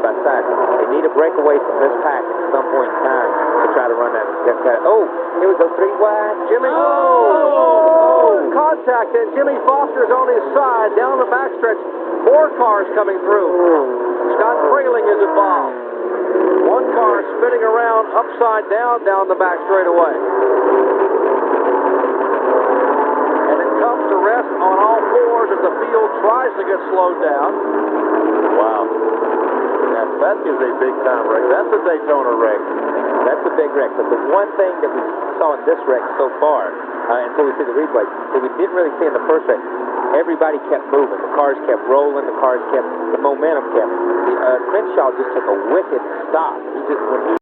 side by side. They need a breakaway from this pack at some point in time to try to run that. Oh, here we go, 3 wide. Jimmy. Contact, and Jimmy Foster's on his side down the backstretch. 4 cars coming through. Scott Frayling is involved. 1 car spinning around upside down the back straightaway. And it comes to rest on all 4s as the field tries to get slowed down. Wow. That is a big-time wreck. That's a Daytona wreck. That's a big wreck. But the one thing that we saw in this wreck so far, until we see the replay, that we didn't really see in the first wreck, everybody kept moving. The cars kept rolling. The momentum kept. Crenshaw just took a wicked stop. When he